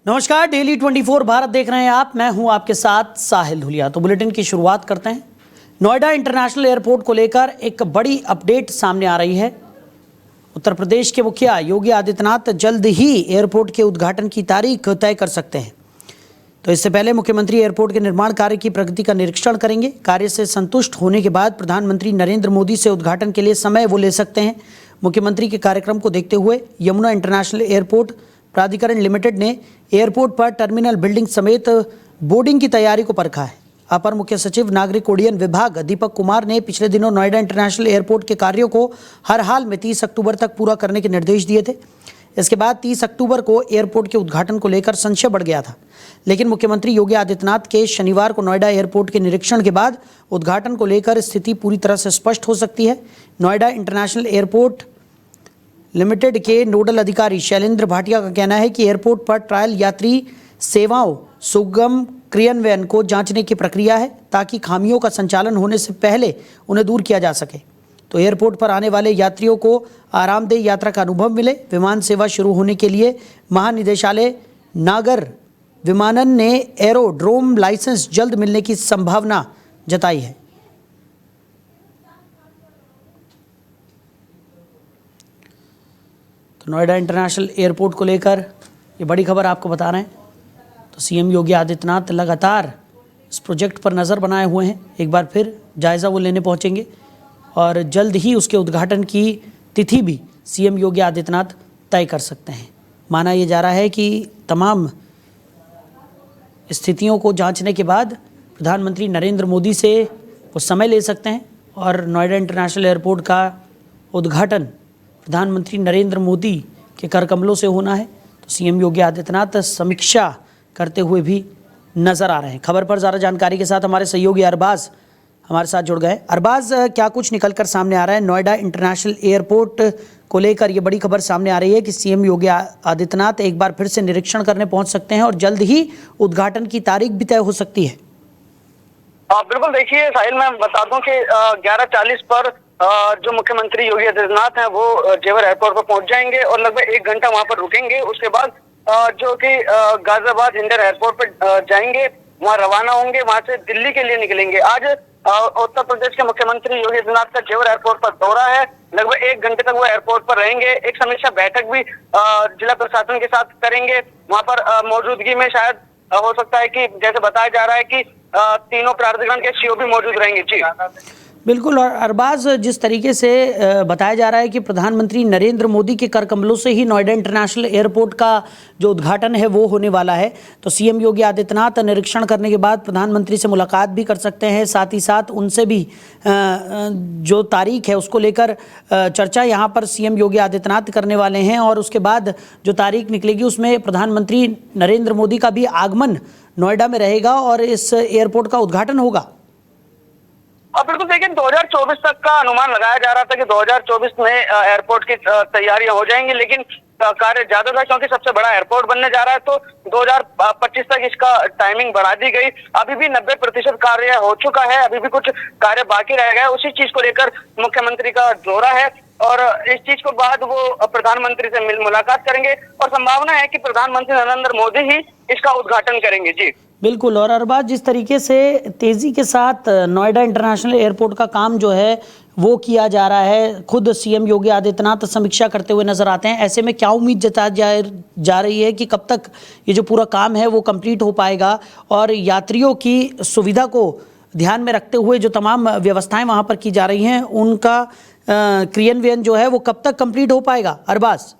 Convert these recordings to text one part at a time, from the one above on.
नमस्कार, डेली 24 भारत देख रहे हैं आप। मैं हूं आपके साथ साहिल धुलिया। तो बुलेटिन की शुरुआत करते हैं। नोएडा इंटरनेशनल एयरपोर्ट को लेकर एक बड़ी अपडेट सामने आ रही है। उत्तर प्रदेश के मुखिया योगी आदित्यनाथ जल्द ही एयरपोर्ट के उद्घाटन की तारीख तय कर सकते हैं। तो इससे पहले मुख्यमंत्री एयरपोर्ट के निर्माण कार्य की प्रगति का निरीक्षण करेंगे। कार्य से संतुष्ट होने के बाद प्रधानमंत्री नरेंद्र मोदी से उद्घाटन के लिए समय वो ले सकते हैं। मुख्यमंत्री के कार्यक्रम को देखते हुए यमुना इंटरनेशनल एयरपोर्ट प्राधिकरण लिमिटेड ने एयरपोर्ट पर टर्मिनल बिल्डिंग समेत बोर्डिंग की तैयारी को परखा है। अपर मुख्य सचिव नागरिक उड्डयन विभाग दीपक कुमार ने पिछले दिनों नोएडा इंटरनेशनल एयरपोर्ट के कार्यों को हर हाल में 30 अक्टूबर तक पूरा करने के निर्देश दिए थे। इसके बाद 30 अक्टूबर को एयरपोर्ट के उद्घाटन को लेकर संशय बढ़ गया था, लेकिन मुख्यमंत्री योगी आदित्यनाथ के शनिवार को नोएडा एयरपोर्ट के निरीक्षण के बाद उद्घाटन को लेकर स्थिति पूरी तरह से स्पष्ट हो सकती है। नोएडा इंटरनेशनल एयरपोर्ट लिमिटेड के नोडल अधिकारी शैलेंद्र भाटिया का कहना है कि एयरपोर्ट पर ट्रायल यात्री सेवाओं सुगम क्रियान्वयन को जांचने की प्रक्रिया है, ताकि खामियों का संचालन होने से पहले उन्हें दूर किया जा सके। तो एयरपोर्ट पर आने वाले यात्रियों को आरामदेह यात्रा का अनुभव मिले। विमान सेवा शुरू होने के लिए महानिदेशालय नागर विमानन ने एरोड्रोम लाइसेंस जल्द मिलने की संभावना जताई है। तो नोएडा इंटरनेशनल एयरपोर्ट को लेकर ये बड़ी खबर आपको बता रहे हैं। तो सीएम योगी आदित्यनाथ लगातार इस प्रोजेक्ट पर नज़र बनाए हुए हैं। एक बार फिर जायज़ा वो लेने पहुंचेंगे और जल्द ही उसके उद्घाटन की तिथि भी सीएम योगी आदित्यनाथ तय कर सकते हैं। माना यह जा रहा है कि तमाम स्थितियों को जांचने के बाद प्रधानमंत्री नरेंद्र मोदी से वो समय ले सकते हैं और नोएडा इंटरनेशनल एयरपोर्ट का उद्घाटन प्रधानमंत्री नरेंद्र मोदी के करकमलों से होना है। तो सीएम योगी आदित्यनाथ समीक्षा करते हुए भी नजर आ रहे हैं। खबर पर ज़्यादा जानकारी के साथ हमारे सहयोगी अरबाज हमारे साथ जुड़ गए। अरबाज, क्या कुछ निकलकर सामने आ रहा है? नोएडा इंटरनेशनल एयरपोर्ट को लेकर ये बड़ी खबर सामने आ रही है कि सीएम योगी आदित्यनाथ एक बार फिर से निरीक्षण करने पहुंच सकते हैं और जल्द ही उद्घाटन की तारीख भी तय हो सकती है। बिल्कुल, देखिए साहिल, मैं बता दूं कि 11:40 पर जो मुख्यमंत्री योगी आदित्यनाथ हैं वो जेवर एयरपोर्ट पर पहुंच जाएंगे और लगभग 1 घंटा वहां पर रुकेंगे। उसके बाद जो कि गाजियाबाद हिंडन एयरपोर्ट पर जाएंगे, वहां रवाना होंगे, वहां से दिल्ली के लिए निकलेंगे। आज उत्तर प्रदेश के मुख्यमंत्री योगी आदित्यनाथ का जेवर एयरपोर्ट पर दौरा है। लगभग 1 घंटे तक वो एयरपोर्ट पर रहेंगे। एक समीक्षा बैठक भी जिला प्रशासन के साथ करेंगे। वहां पर मौजूदगी में शायद हो सकता है कि जैसे बताया जा रहा है कि तीनों प्राधिकरण के सीओ भी मौजूद रहेंगे। जी बिल्कुल। और अरबाज, जिस तरीके से बताया जा रहा है कि प्रधानमंत्री नरेंद्र मोदी के करकमलों से ही नोएडा इंटरनेशनल एयरपोर्ट का जो उद्घाटन है वो होने वाला है, तो सीएम योगी आदित्यनाथ निरीक्षण करने के बाद प्रधानमंत्री से मुलाकात भी कर सकते हैं। साथ ही साथ उनसे भी जो तारीख है उसको लेकर चर्चा यहाँ पर सीएम योगी आदित्यनाथ करने वाले हैं और उसके बाद जो तारीख निकलेगी उसमें प्रधानमंत्री नरेंद्र मोदी का भी आगमन नोएडा में रहेगा और इस एयरपोर्ट का उद्घाटन होगा। बिल्कुल, देखिए 2024 तक का अनुमान लगाया जा रहा था कि 2024 में एयरपोर्ट की तैयारियां हो जाएंगी, लेकिन कार्य ज्यादा था क्योंकि सबसे बड़ा एयरपोर्ट बनने जा रहा है, तो 2025 तक इसका टाइमिंग बढ़ा दी गई। अभी भी 90% कार्य हो चुका है, अभी भी कुछ कार्य बाकी रह गया है। उसी चीज को लेकर मुख्यमंत्री का दौरा है और इस चीज को बाद वो प्रधानमंत्री से मुलाकात करेंगे और संभावना है कि प्रधानमंत्री नरेंद्र मोदी ही इसका उद्घाटन करेंगे। जी बिल्कुल। और अरबाज, जिस तरीके से तेज़ी के साथ नोएडा इंटरनेशनल एयरपोर्ट का काम जो है वो किया जा रहा है, खुद सीएम योगी आदित्यनाथ समीक्षा करते हुए नजर आते हैं, ऐसे में क्या उम्मीद जताई जा रही है कि कब तक ये जो पूरा काम है वो कंप्लीट हो पाएगा और यात्रियों की सुविधा को ध्यान में रखते हुए जो तमाम व्यवस्थाएं वहाँ पर की जा रही हैं उनका क्रियान्वयन जो है वो कब तक कंप्लीट हो पाएगा? अरबाज,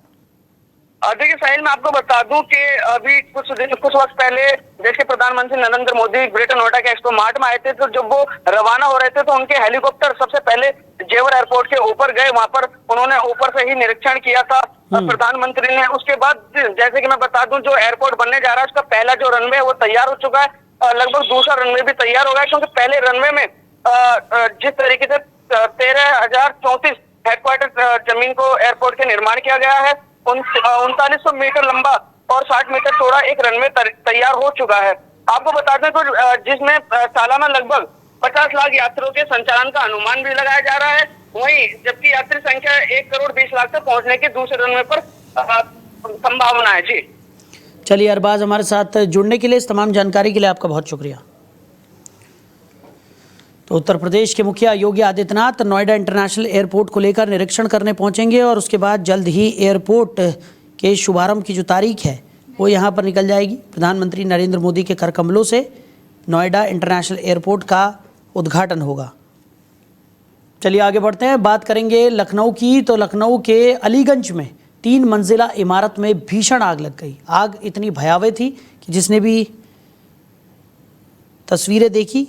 देखिए साहिल, मैं आपको बता दूं कि अभी कुछ वक्त पहले देश के प्रधानमंत्री नरेंद्र मोदी ग्रेटर नोएडा के एक्सपो मार्ट में आए थे, तो जब वो रवाना हो रहे थे तो उनके हेलीकॉप्टर सबसे पहले जेवर एयरपोर्ट के ऊपर गए। वहां पर उन्होंने ऊपर से ही निरीक्षण किया था प्रधानमंत्री ने। उसके बाद जैसे कि मैं बता दूं, जो एयरपोर्ट बनने जा रहा है उसका पहला जो रनवे है वो तैयार हो चुका है। लगभग दूसरा रनवे भी तैयार हो गया, क्योंकि पहले रनवे में जिस तरीके से 13,034 हेडक्वार्टर जमीन को एयरपोर्ट के निर्माण किया गया है, 3900 मीटर लंबा और 60 मीटर चौड़ा एक रनवे तैयार हो चुका है। आपको बता दें तो जिसमें सालाना लगभग 50 लाख यात्रियों के संचालन का अनुमान भी लगाया जा रहा है। वहीं जबकि यात्री संख्या 1 करोड़ 20 लाख तक पहुंचने की दूसरे रनवे पर संभावना है। जी चलिए अरबाज, हमारे साथ जुड़ने के लिए, इस तमाम जानकारी के लिए आपका बहुत शुक्रिया। तो उत्तर प्रदेश के मुखिया योगी आदित्यनाथ नोएडा इंटरनेशनल एयरपोर्ट को लेकर निरीक्षण करने पहुंचेंगे और उसके बाद जल्द ही एयरपोर्ट के शुभारंभ की जो तारीख है वो यहां पर निकल जाएगी। प्रधानमंत्री नरेंद्र मोदी के कर कमलों से नोएडा इंटरनेशनल एयरपोर्ट का उद्घाटन होगा। चलिए आगे बढ़ते हैं, बात करेंगे लखनऊ की। तो लखनऊ के अलीगंज में 3 मंजिला इमारत में भीषण आग लग गई। आग इतनी भयावह थी कि जिसने भी तस्वीरें देखी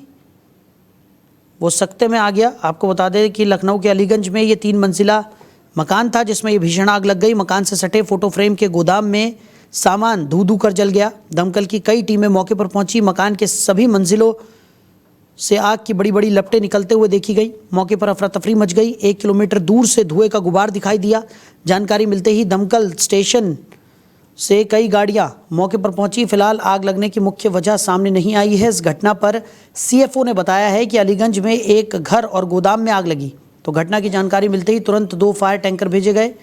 वो सकते में आ गया। आपको बता दें कि लखनऊ के अलीगंज में ये 3 मंजिला मकान था जिसमें ये भीषण आग लग गई। मकान से सटे फोटो फ्रेम के गोदाम में सामान धू धू कर जल गया। दमकल की कई टीमें मौके पर पहुंची। मकान के सभी मंजिलों से आग की बड़ी बड़ी लपटें निकलते हुए देखी गई। मौके पर अफरा तफरी मच गई। 1 किलोमीटर दूर से धुएं का गुबार दिखाई दिया। जानकारी मिलते ही दमकल स्टेशन से कई गाड़ियां मौके पर पहुंची। फिलहाल आग लगने की मुख्य वजह सामने नहीं आई है। इस घटना पर सीएफओ ने बताया है कि अलीगंज में एक घर और गोदाम में आग लगी। तो घटना की जानकारी मिलते ही तुरंत 2 फायर टैंकर भेजे गए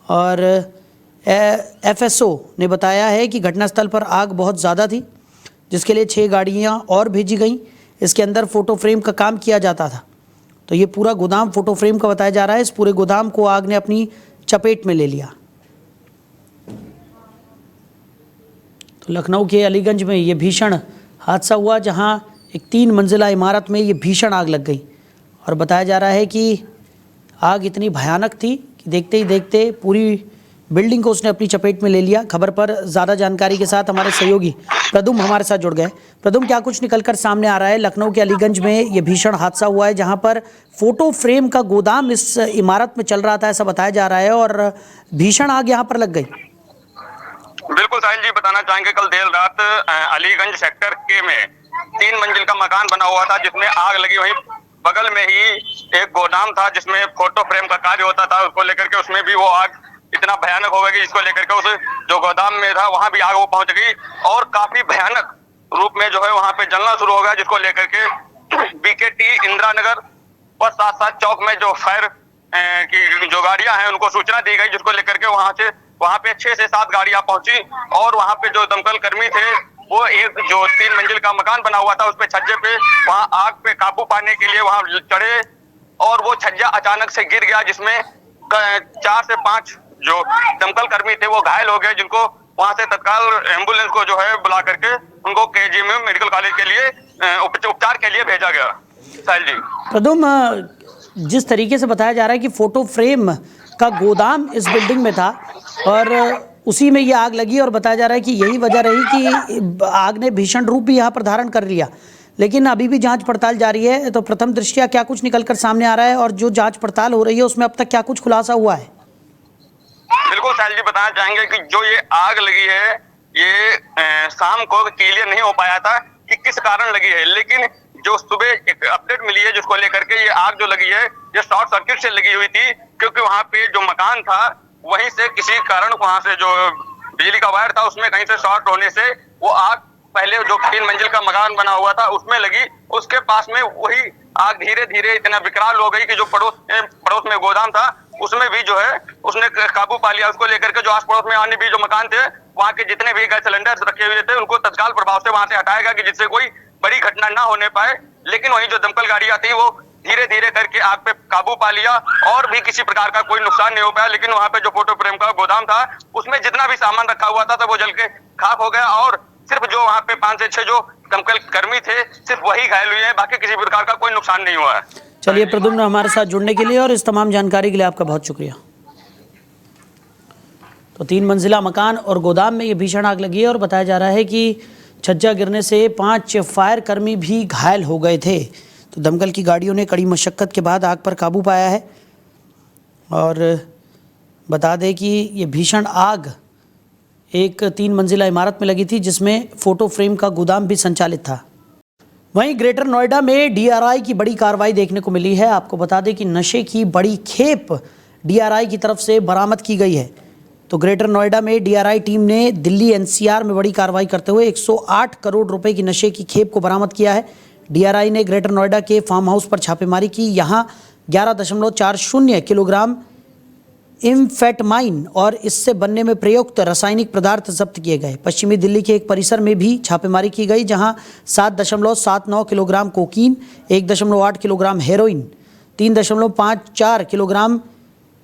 और एफएसओ ने बताया है कि घटनास्थल पर आग बहुत ज़्यादा थी जिसके लिए 6 गाड़ियां और भेजी गईं। इसके अंदर फ़ोटो फ्रेम का काम किया जाता था। तो ये पूरा गोदाम फ़ोटो फ्रेम का बताया जा रहा है। इस पूरे गोदाम को आग ने अपनी चपेट में ले लिया। तो लखनऊ के अलीगंज में ये भीषण हादसा हुआ जहां एक 3 मंजिला इमारत में ये भीषण आग लग गई और बताया जा रहा है कि आग इतनी भयानक थी कि देखते ही देखते पूरी बिल्डिंग को उसने अपनी चपेट में ले लिया। खबर पर ज़्यादा जानकारी के साथ हमारे सहयोगी प्रदुम हमारे साथ जुड़ गए। प्रदुम, क्या कुछ निकलकर सामने आ रहा है? लखनऊ के अलीगंज में ये भीषण हादसा हुआ है जहां पर फोटो फ्रेम का गोदाम इस इमारत में चल रहा था, ऐसा बताया जा रहा है, और भीषण आग यहाँ पर लग गई। बिल्कुल साहिल जी, बताना चाहेंगे कल देर रात अलीगंज सेक्टर के में 3 मंजिल का मकान बना हुआ था जिसमें आग लगी। वहीं बगल में ही एक गोदाम था जिसमें फोटो फ्रेम का कार्य होता था। उसको लेकर के उसमें भी वो आग इतना भयानक हो गई जिसको लेकर के उस जो गोदाम में था वहां भी आग वो पहुंच गई और काफी भयानक रूप में जो है वहां पे जलना शुरू हो गया। जिसको लेकर के बीकेटी इंदिरा नगर और साथ साथ चौक में जो फायर की जो गाड़ियां हैं उनको सूचना दी गई, जिसको लेकर के वहां पे 6 से 7 गाड़ियां पहुंची और वहां पे जो दमकल कर्मी थे वो एक जो 3 मंजिल का मकान बना हुआ था उस पे छज्जे पे वहां आग पे काबू पाने के लिए वहां चढ़े और वो छज्जा अचानक से गिर गया जिसमें 4 से 5 जो दमकल कर्मी थे वो घायल हो गए, जिनको वहां से तत्काल एम्बुलेंस को जो है बुला करके उनको केजीएम मेडिकल कॉलेज के लिए उपचार के लिए भेजा गया। साहिल जी, प्रदुम, जिस तरीके से बताया जा रहा है कि फोटो फ्रेम का गोदाम इस बिल्डिंग में था और उसी में ये आग लगी और बताया जा रहा है कि यही वजह रही कि आग ने भीषण रूप भी यहाँ पर धारण कर लिया, लेकिन अभी भी जांच पड़ताल जारी है। तो प्रथम दृष्टया क्या कुछ निकलकर सामने आ रहा है और जो जांच पड़ताल हो रही है उसमें अब तक क्या कुछ खुलासा हुआ है? बिल्कुल साहिल जी, बताना चाहेंगे कि जो ये आग लगी है ये शाम को क्लियर नहीं हो पाया था कि किस कारण लगी है, लेकिन जो सुबह एक अपडेट मिली है जिसको लेकर के ये आग जो लगी है ये शॉर्ट सर्किट से लगी हुई थी, क्योंकि वहां पे जो मकान था वहीं से किसी कारण वहां से जो बिजली का वायर था उसमें कहीं से शॉर्ट होने से वो आग पहले जो 3 मंजिल का मकान बना हुआ था उसमें लगी। उसके पास में वही आग धीरे धीरे इतना विकराल हो गई कि जो पड़ोस में गोदाम था उसमें भी जो है उसने काबू पा लिया। उसको लेकर के जो आस पड़ोस में अन्य भी जो मकान थे वहां के जितने भी गैस सिलेंडर रखे हुए थे उनको तत्काल प्रभाव से वहां से हटाया गया कि जिससे कोई बड़ी घटना ना होने पाए। लेकिन वही जो दमकल गाड़ियां थी वो धीरे धीरे करके आग पे काबू पा लिया और भी किसी प्रकार का कोई नुकसान नहीं हो पाया। लेकिन वहां पे जो फोटो फ्रेम का गोदाम था उसमें जितना भी सामान रखा हुआ था वो जल के खाक हो गया और सिर्फ जो वहां पे 5 से 6 जो दमकल कर्मी थे सिर्फ वही घायल हुए हैं, बाकी किसी प्रकार का कोई नुकसान नहीं हुआ है। चलिए प्रद्युम्न, हमारे साथ जुड़ने के लिए और इस तमाम जानकारी के लिए आपका बहुत शुक्रिया। तो 3 मंजिला मकान और गोदाम में ये भीषण आग लगी है और बताया जा रहा है कि छज्जा गिरने से 5 फायर कर्मी भी घायल हो गए थे। तो दमकल की गाड़ियों ने कड़ी मशक्कत के बाद आग पर काबू पाया है और बता दें कि ये भीषण आग एक 3 मंजिला इमारत में लगी थी जिसमें फोटो फ्रेम का गोदाम भी संचालित था। वहीं ग्रेटर नोएडा में डीआरआई की बड़ी कार्रवाई देखने को मिली है। आपको बता दें कि नशे की बड़ी खेप डीआरआई की तरफ से बरामद की गई है। तो ग्रेटर नोएडा में डीआरआई टीम ने दिल्ली एनसीआर में बड़ी कार्रवाई करते हुए 108 करोड़ रुपए की नशे की खेप को बरामद किया है। डीआरआई ने ग्रेटर नोएडा के फार्म हाउस पर छापेमारी की। यहाँ 11.40 किलोग्राम एम्फेटामाइन और इससे बनने में प्रयुक्त रासायनिक पदार्थ जब्त किए गए। पश्चिमी दिल्ली के एक परिसर में भी छापेमारी की गई, जहां 7.79 kilogram cocaine, 1.8 kilogram heroin, 3.54 kilogram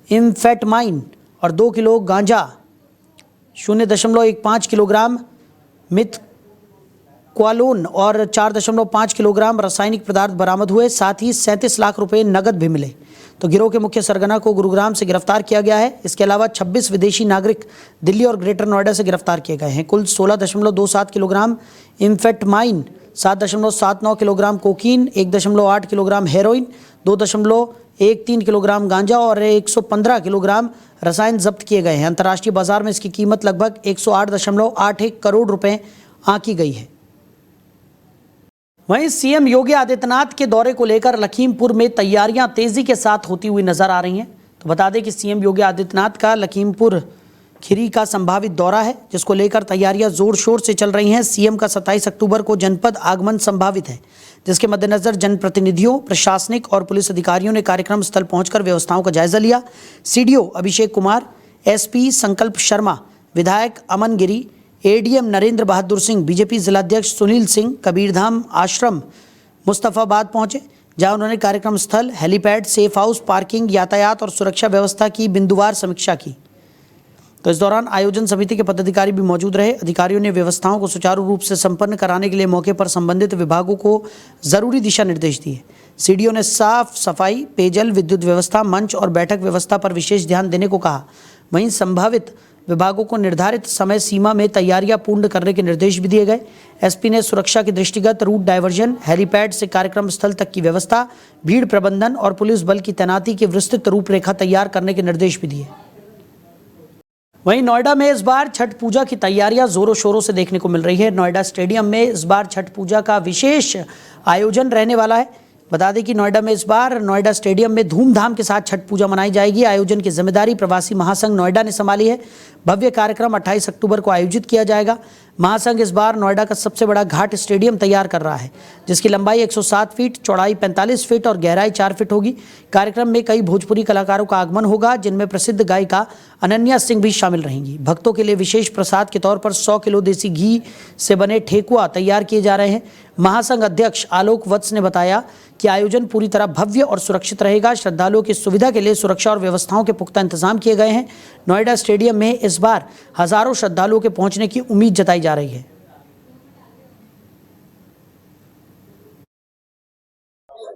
amphetamine और 2 किलो गांजा, 0.15 किलोग्राम मिथक्वालोन और 4.5 किलोग्राम रासायनिक पदार्थ बरामद हुए। साथ ही 37 लाख रुपए नगद भी मिले। तो गिरोह के मुख्य सरगना को गुरुग्राम से गिरफ्तार किया गया है। इसके अलावा 26 विदेशी नागरिक दिल्ली और ग्रेटर नोएडा से गिरफ्तार किए गए हैं। कुल 16.27 kilogram amphetamine, 7.79 kilogram cocaine, 1.8 kilogram heroin, 2.13 kilogram गांजा और 115 किलोग्राम रसायन जब्त किए गए हैं। अंतर्राष्ट्रीय बाजार में इसकी कीमत लगभग 108.81 करोड़ रुपए आंकी गई है। वहीं सीएम योगी आदित्यनाथ के दौरे को लेकर लखीमपुर में तैयारियां तेजी के साथ होती हुई नजर आ रही हैं। तो बता दें कि सीएम योगी आदित्यनाथ का लखीमपुर खीरी का संभावित दौरा है, जिसको लेकर तैयारियां जोर शोर से चल रही हैं। सीएम का 27 अक्टूबर को जनपद आगमन संभावित है, जिसके मद्देनजर जनप्रतिनिधियों, प्रशासनिक और पुलिस अधिकारियों ने कार्यक्रम स्थल पहुंचकर व्यवस्थाओं का जायजा लिया। सीडीओ अभिषेक कुमार, एसपी संकल्प शर्मा, विधायक अमन गिरी, एडीएम नरेंद्र बहादुर सिंह, बीजेपी जिलाध्यक्ष सुनील सिंह कबीरधाम आश्रम मुस्तफाबाद पहुंचे, जहां उन्होंने कार्यक्रम स्थल, हेलीपैड, सेफ हाउस, पार्किंग, यातायात और सुरक्षा व्यवस्था की बिंदुवार समीक्षा की। तो इस दौरान आयोजन समिति के पदाधिकारी भी मौजूद रहे। अधिकारियों ने व्यवस्थाओं को सुचारू रूप से संपन्न कराने के लिए मौके पर संबंधित विभागों को जरूरी दिशा निर्देश दिए। सीडीओ ने साफ सफाई, पेयजल, विद्युत व्यवस्था, मंच और बैठक व्यवस्था पर विशेष ध्यान देने को कहा। वहीं संभावित विभागों को निर्धारित समय सीमा में तैयारियां पूर्ण करने के निर्देश भी दिए गए। एसपी ने सुरक्षा के दृष्टिगत रूट डायवर्जन, हेलीपैड से कार्यक्रम स्थल तक की व्यवस्था, भीड़ प्रबंधन और पुलिस बल की तैनाती की विस्तृत रूपरेखा तैयार करने के निर्देश भी दिए। वहीं नोएडा में इस बार छठ पूजा की तैयारियां जोरों शोरों से देखने को मिल रही है। नोएडा स्टेडियम में इस बार छठ पूजा का विशेष आयोजन रहने वाला है। बता दें कि नोएडा में इस बार नोएडा स्टेडियम में धूमधाम के साथ छठ पूजा मनाई जाएगी। आयोजन की जिम्मेदारी प्रवासी महासंघ नोएडा ने संभाली है। भव्य कार्यक्रम 28 अक्टूबर को आयोजित किया जाएगा। महासंघ इस बार नोएडा का सबसे बड़ा घाट स्टेडियम तैयार कर रहा है, जिसकी लंबाई 107 फीट, चौड़ाई 45 फीट और गहराई 4 फीट होगी। कार्यक्रम में कई भोजपुरी कलाकारों का आगमन होगा, जिनमें प्रसिद्ध गायिका अनन्या सिंह भी शामिल रहेंगी। भक्तों के लिए विशेष प्रसाद के तौर पर 100 किलो देसी घी से बने ठेकुआ तैयार किए जा रहे हैं। महासंघ अध्यक्ष आलोक वत्स ने बताया कि आयोजन पूरी तरह भव्य और सुरक्षित रहेगा। श्रद्धालुओं की सुविधा के लिए सुरक्षा और व्यवस्थाओं के पुख्ता इंतजाम किए गए हैं। नोएडा स्टेडियम में इस बार हजारों श्रद्धालुओं के पहुंचने की उम्मीद जताई जा रही है।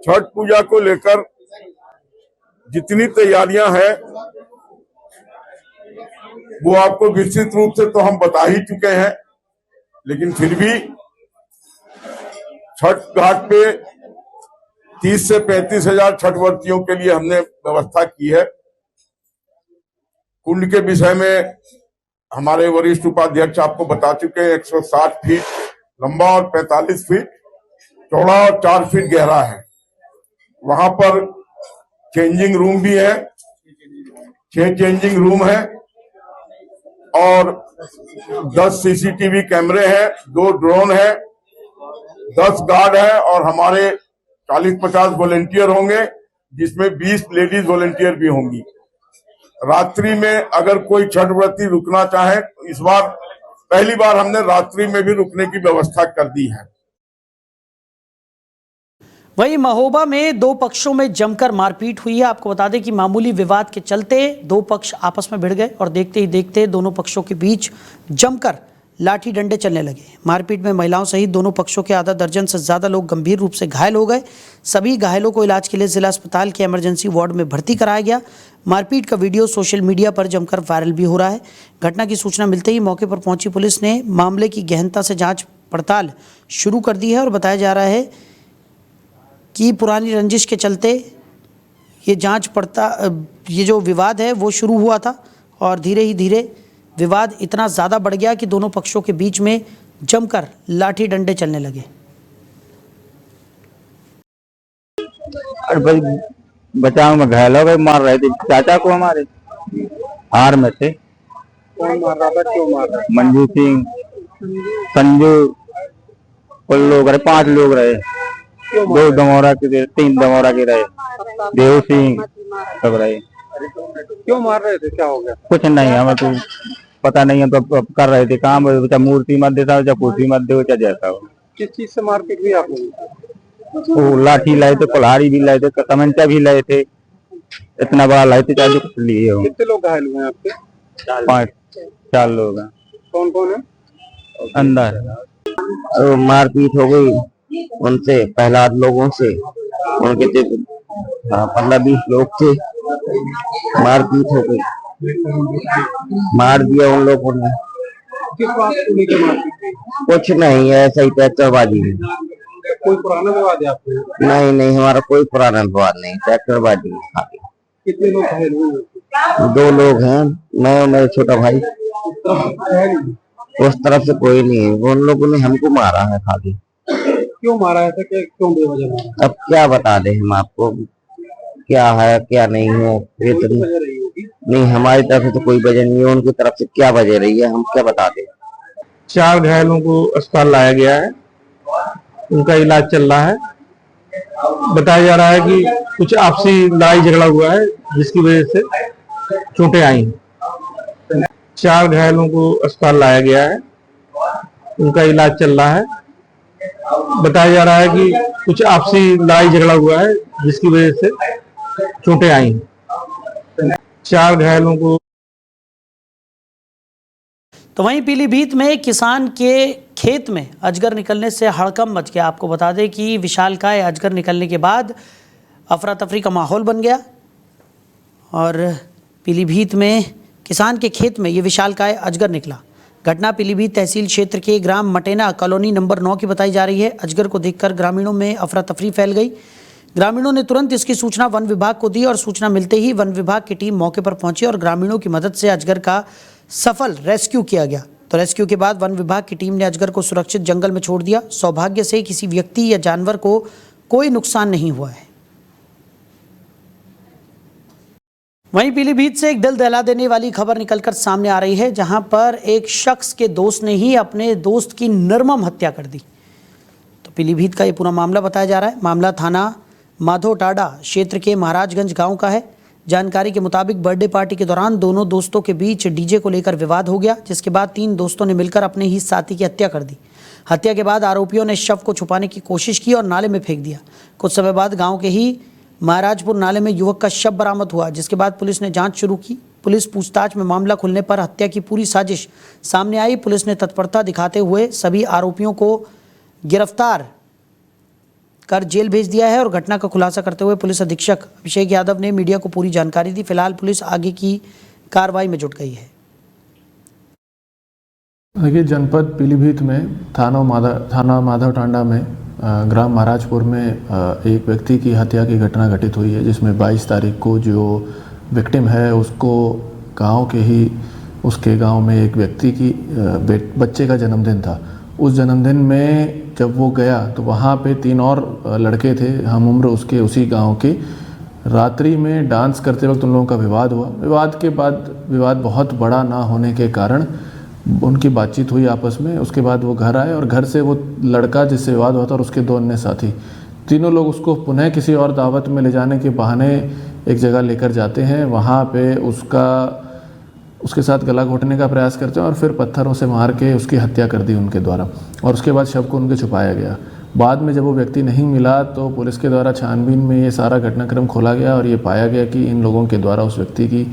छठ पूजा को लेकर जितनी तैयारियां हैं वो आपको विस्तृत रूप से तो हम बता ही चुके हैं, लेकिन फिर भी छठ घाट पे 30 से 35 हजार छठ व्रतियों के लिए हमने व्यवस्था की है। कुंड के विषय में हमारे वरिष्ठ उपाध्यक्ष आपको बता चुके हैं। 160 फीट लंबा और 45 फीट चौड़ा और 4 फीट गहरा है। वहां पर चेंजिंग रूम भी है, 6 चेंजिंग रूम है और 10 सीसीटीवी कैमरे हैं, 2 ड्रोन है, 10 गार्ड है और हमारे 40-50 वॉलेंटियर होंगे, जिसमें 20 लेडीज वॉलेंटियर भी होंगी। रात्रि में अगर कोई छठ व्रती रुकना चाहे तो इस बार पहली बार हमने रात्रि में भी रुकने की व्यवस्था कर दी है। वहीं महोबा में 2 पक्षों में जमकर मारपीट हुई है। आपको बता दें कि मामूली विवाद के चलते 2 पक्ष आपस में भिड़ गए और देखते ही देखते दोनों पक्षों के बीच जमकर लाठी डंडे चलने लगे। मारपीट में महिलाओं सहित दोनों पक्षों के आधा दर्जन से ज्यादा लोग गंभीर रूप से घायल हो गए। सभी घायलों को इलाज के लिए जिला अस्पताल के इमरजेंसी वार्ड में भर्ती कराया गया। मारपीट का वीडियो सोशल मीडिया पर जमकर वायरल भी हो रहा है। घटना की सूचना मिलते ही मौके पर पहुंची पुलिस ने मामले की गहनता से जांच पड़ताल शुरू कर दी है और बताया जा रहा है कि पुरानी रंजिश के चलते ये जो विवाद है वो शुरू हुआ था और धीरे ही धीरे विवाद इतना ज़्यादा बढ़ गया कि दोनों पक्षों के बीच में जमकर लाठी डंडे चलने लगे। और भाई बचाव में घायल हो गए, मार रहे थे चाचा को हमारे हार में थे। कौन मार रहा था, क्यों मार रहा? मंजू सिंह, संजू, कुल लोग रहे, 5 लोग रहे। 2 दमोरा के, 3 दमोरा के रहे, देव सिंह सब रहे। क्यों मार रहे थे, क्या हो गया? कुछ नहीं, हमें तो पता नहीं है, तो अब कर रहे थे काम, चाहे मूर्ति मत देता हो, चाहे कुर्सी मत दे, चाहे जैसा हो। किस चीज से मारपीट हुई आप लोगों? वो लाठी लाए थे, कुल्हाड़ी भी लाए थे, तमंचा भी लाए थे, इतना बड़ा लाए थे, चाहे कुछ लिए हो। कितने लोग घायल हुए हैं आपके? 4 लोग हैं कौन कौन है? अंदर। मारपीट हो गई उनसे, प्रहलाद लोगों से, उनके 15-20 लोग थे, मारपीट हो गई, मार दिया उन लोगों ने। किस बात को लेकर मारपीट हुई? कुछ नहीं, ऐसा ही ट्रैक्टरबाजी है। कोई पुराना विवाद है आपको? नहीं नहीं, हमारा कोई पुराना विवाद नहीं, ट्रैक्टरबाजी है खाली। कितने लोग घायल हुए? 2 लोग हैं, मैं और मेरा छोटा भाई। उस तरफ से कोई नहीं है, उन लोगों ने हमको मारा है खाली। क्यों मारा ऐसा, क्यों बेवजह मारा? अब क्या बता दें हम आपको, क्या है क्या नहीं है, ये तो वजह रही होगी। नहीं, हमारी तरफ से तो कोई वजह नहीं है, उनकी तरफ से क्या वजह रही है हम क्या बता दें। 4 घायलों को अस्पताल लाया गया है, उनका इलाज चल रहा है। बताया जा रहा है कि कुछ आपसी लड़ाई झगड़ा हुआ है, जिसकी वजह से चोटें आई। 4 घायलों को अस्पताल लाया गया है, उनका इलाज चल रहा है। बताया जा रहा है कि कुछ आपसी लड़ाई झगड़ा हुआ है, जिसकी वजह से चोटें आई। 4 घायलों को। तो वहीं पीलीभीत में किसान के खेत में अजगर निकलने से हड़कंप मच गया। आपको बता दें कि विशालकाय अजगर निकलने के बाद अफरा तफरी का माहौल बन गया और पीलीभीत में किसान के खेत में ये विशालकाय अजगर निकला। घटना पीलीभीत तहसील क्षेत्र के ग्राम मटेना कॉलोनी नंबर 9 की बताई जा रही है। अजगर को देखकर ग्रामीणों में अफरा तफरी फैल गई। ग्रामीणों ने तुरंत इसकी सूचना वन विभाग को दी और सूचना मिलते ही वन विभाग की टीम मौके पर पहुंची और ग्रामीणों की मदद से अजगर का सफल रेस्क्यू किया गया। तो रेस्क्यू के बाद वन विभाग की टीम ने अजगर को सुरक्षित जंगल में छोड़ दिया। सौभाग्य से किसी व्यक्ति या जानवर को कोई नुकसान नहीं हुआ है। वहीं पीलीभीत से एक दिल दहला देने वाली खबर निकलकर सामने आ रही है, जहां पर एक शख्स के दोस्त ने ही अपने दोस्त की निर्मम हत्या कर दी। तो पीलीभीत का ये पूरा मामला बताया जा रहा है। मामला थाना माधोटाडा क्षेत्र के महाराजगंज गांव का है। जानकारी के मुताबिक बर्थडे पार्टी के दौरान दोनों दोस्तों के बीच डीजे को लेकर विवाद हो गया, जिसके बाद 3 दोस्तों ने मिलकर अपने ही साथी की हत्या कर दी। हत्या के बाद आरोपियों ने शव को छुपाने की कोशिश की और नाले में फेंक दिया। कुछ समय बाद गांव के ही महाराजपुर नाले में युवक का शव बरामद हुआ, जिसके बाद पुलिस ने जांच शुरू की। पुलिस पूछताछ में मामला खुलने पर हत्या की पूरी साजिश सामने आई। पुलिस ने तत्परता दिखाते हुए सभी आरोपियों को गिरफ्तार कर जेल भेज दिया है और घटना का खुलासा करते हुए पुलिस अधीक्षक अभिषेक यादव ने मीडिया को पूरी जानकारी दी। फिलहाल पुलिस आगे की कार्रवाई में जुट गई है। देखिए, जनपद पीलीभीत में थाना माधवटांडा में ग्राम महाराजपुर में एक व्यक्ति की हत्या की घटना घटित हुई है, जिसमें 22 तारीख को जो विक्टिम है उसको उसके गांव में एक व्यक्ति की बच्चे का जन्मदिन था। उस जन्मदिन में जब वो गया तो वहाँ पे 3 और लड़के थे हम उम्र उसके उसी गांव के। रात्रि में डांस करते वक्त उन लोगों का विवाद हुआ। विवाद के बाद विवाद बहुत बड़ा ना होने के कारण उनकी बातचीत हुई आपस में। उसके बाद वो घर आए और घर से वो लड़का जिससे विवाद हुआ था और उसके 2 अन्य साथी, तीनों लोग उसको पुनः किसी और दावत में ले जाने के बहाने एक जगह लेकर जाते हैं। वहाँ पे उसके साथ गला घोटने का प्रयास करते हैं और फिर पत्थरों से मार के उसकी हत्या कर दी उनके द्वारा और उसके बाद शव को उनके छुपाया गया। बाद में जब वो व्यक्ति नहीं मिला तो पुलिस के द्वारा छानबीन में ये सारा घटनाक्रम खोला गया और ये पाया गया कि इन लोगों के द्वारा उस व्यक्ति की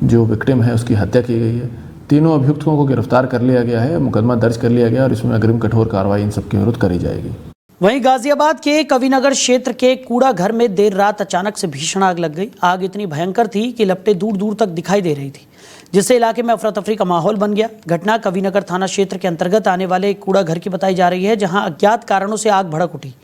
जो विक्टिम है उसकी हत्या की गई है। तीनों अभियुक्तों को गिरफ्तार कर लिया गया है, मुकदमा दर्ज कर लिया गया और इसमें अग्रिम कठोर कार्रवाई इन सबके विरुद्ध करी जाएगी। वहीं गाजियाबाद के कविनगर क्षेत्र के कूड़ा घर में देर रात अचानक से भीषण आग लग गई। आग इतनी भयंकर थी कि लपटें दूर दूर तक दिखाई दे रही थी, जिससे इलाके में अफरा तफरी का माहौल बन गया। घटना कविनगर थाना क्षेत्र के अंतर्गत आने वाले एक कूड़ा घर की बताई जा रही है, जहां अज्ञात कारणों से आग भड़क उठी।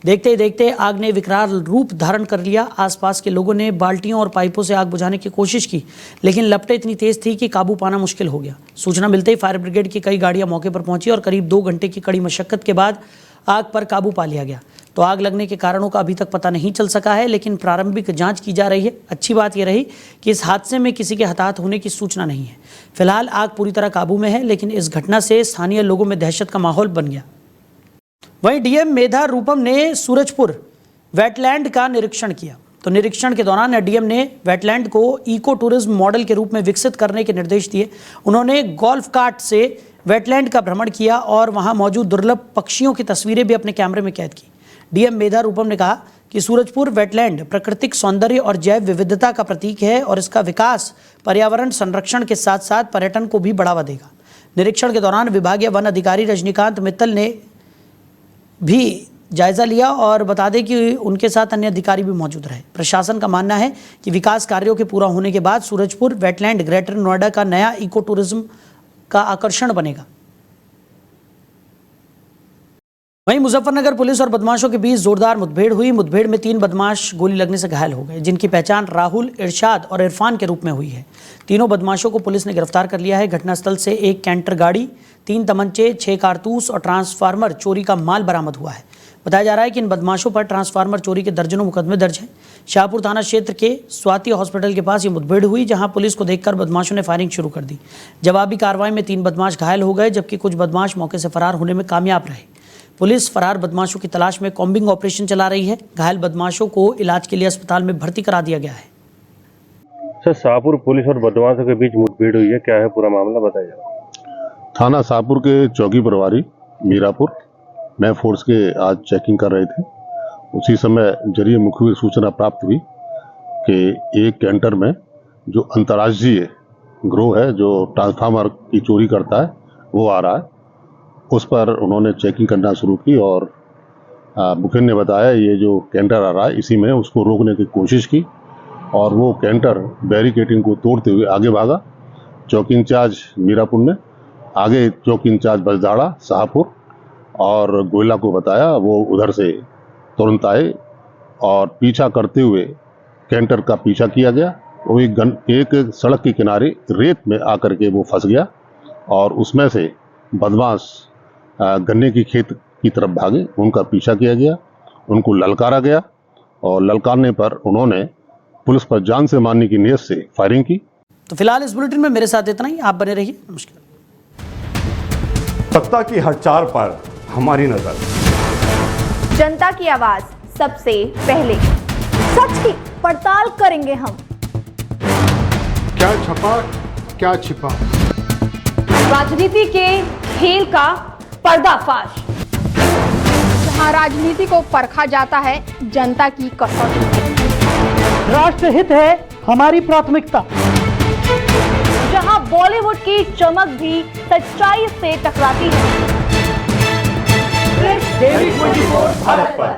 देखते ही देखते आग ने विकराल रूप धारण कर लिया। आसपास के लोगों ने बाल्टियों और पाइपों से आग बुझाने की कोशिश की, लेकिन लपटें इतनी तेज थी कि काबू पाना मुश्किल हो गया। सूचना मिलते ही फायर ब्रिगेड की कई गाड़ियां मौके पर पहुंची और करीब 2 घंटे की कड़ी मशक्कत के बाद आग पर काबू पा लिया गया। तो आग लगने के कारणों का अभी तक पता नहीं चल सका है, लेकिन प्रारंभिक जांच की जा रही है। अच्छी बात यह रही कि इस हादसे में किसी के हताहत होने की सूचना नहीं है। फिलहाल आग पूरी तरह काबू में है, लेकिन इस घटना से स्थानीय लोगों में दहशत का माहौल बन गया। वहीं डीएम मेधा रूपम ने सूरजपुर वेटलैंड का निरीक्षण किया। तो निरीक्षण के दौरान डीएम ने वेटलैंड को इको टूरिज्म मॉडल के रूप में विकसित करने के निर्देश दिए। उन्होंने गोल्फ कार्ट से वेटलैंड का भ्रमण किया और वहां मौजूद दुर्लभ पक्षियों की तस्वीरें भी अपने कैमरे में कैद की। डीएम मेधा रूपम ने कहा कि सूरजपुर वेटलैंड प्राकृतिक सौंदर्य और जैव विविधता का प्रतीक है और इसका विकास पर्यावरण संरक्षण के साथ साथ पर्यटन को भी बढ़ावा देगा। निरीक्षण के दौरान विभागीय वन अधिकारी रजनीकांत मित्तल ने भी जायजा लिया और बता दें कि उनके साथ अन्य अधिकारी भी मौजूद रहे। प्रशासन का मानना है कि विकास कार्यों के पूरा होने के बाद सूरजपुर वेटलैंड ग्रेटर नोएडा का नया इको टूरिज्म का आकर्षण बनेगा। वहीं मुजफ्फरनगर पुलिस और बदमाशों के बीच जोरदार मुठभेड़ हुई। मुठभेड़ में 3 बदमाश गोली लगने से घायल हो गए, जिनकी पहचान राहुल, इरशाद और इरफान के रूप में हुई है। तीनों बदमाशों को पुलिस ने गिरफ्तार कर लिया है। घटनास्थल से 1 कैंटर गाड़ी, 3 तमंचे, 6 कारतूस और ट्रांसफार्मर चोरी का माल बरामद हुआ है। बताया जा रहा है कि इन बदमाशों पर ट्रांसफार्मर चोरी के दर्जनों मुकदमे दर्ज हैं। शाहपुर थाना क्षेत्र के स्वाति हॉस्पिटल के पास ये मुठभेड़ हुई, जहां पुलिस को देखकर बदमाशों ने फायरिंग शुरू कर दी। जवाबी कार्रवाई में 3 बदमाश घायल हो गए, जबकि कुछ बदमाश मौके से फरार होने में कामयाब रहे। पुलिस फरार बदमाशों की तलाश में कॉम्बिंग ऑपरेशन चला रही है। घायल बदमाशों को इलाज के लिए अस्पताल में भर्ती करा दिया गया है। सर, शाहपुर पुलिस और बदमाशों के बीच मुठभेड़ हुई है, क्या है पूरा मामला बताइए। थाना शाहपुर के चौकी प्रभारी मीरापुर मैं फोर्स के आज चेकिंग कर रहे थे। उसी समय जरिए मुखबिर सूचना प्राप्त हुई कि एक कैंटर में जो अंतर्राज्यीय गिरोह है जो ट्रांसफार्मर की चोरी करता है वो आ रहा है। उस पर उन्होंने चेकिंग करना शुरू की और मुखबिर ने बताया ये जो कैंटर आ रहा है इसी में उसको रोकने की कोशिश की और वो कैंटर बैरिकेडिंग को तोड़ते हुए आगे भागा। चौकी इंचार्ज मीरापुर ने आगे चौकी इंचार्ज बजदाड़ा शाहपुर और गोयला को बताया, वो उधर से तुरंत आए और पीछा करते हुए कैंटर का पीछा किया गया। वो एक सड़क के किनारे रेत में आकर के वो फंस गया और उसमें से बदमाश गन्ने की खेत की तरफ भागे। उनका पीछा किया गया, उनको ललकारा गया और ललकारने पर उन्होंने पुलिस पर जान से मारने की नीयत से फायरिंग की। तो फिलहाल इस बुलेटिन में मेरे साथ इतना ही। आप बने रहिए। नमस्कार। सत्ता की हर चाल पर हमारी नजर, जनता की आवाज सबसे पहले, सच की पड़ताल करेंगे हम। क्या छपा क्या छिपा, राजनीति के खेल का पर्दाफाश, जहां राजनीति को परखा जाता है जनता की कसौटी। राष्ट्रहित है हमारी प्राथमिकता, जहां बॉलीवुड की चमक भी सच्चाई से टकराती है।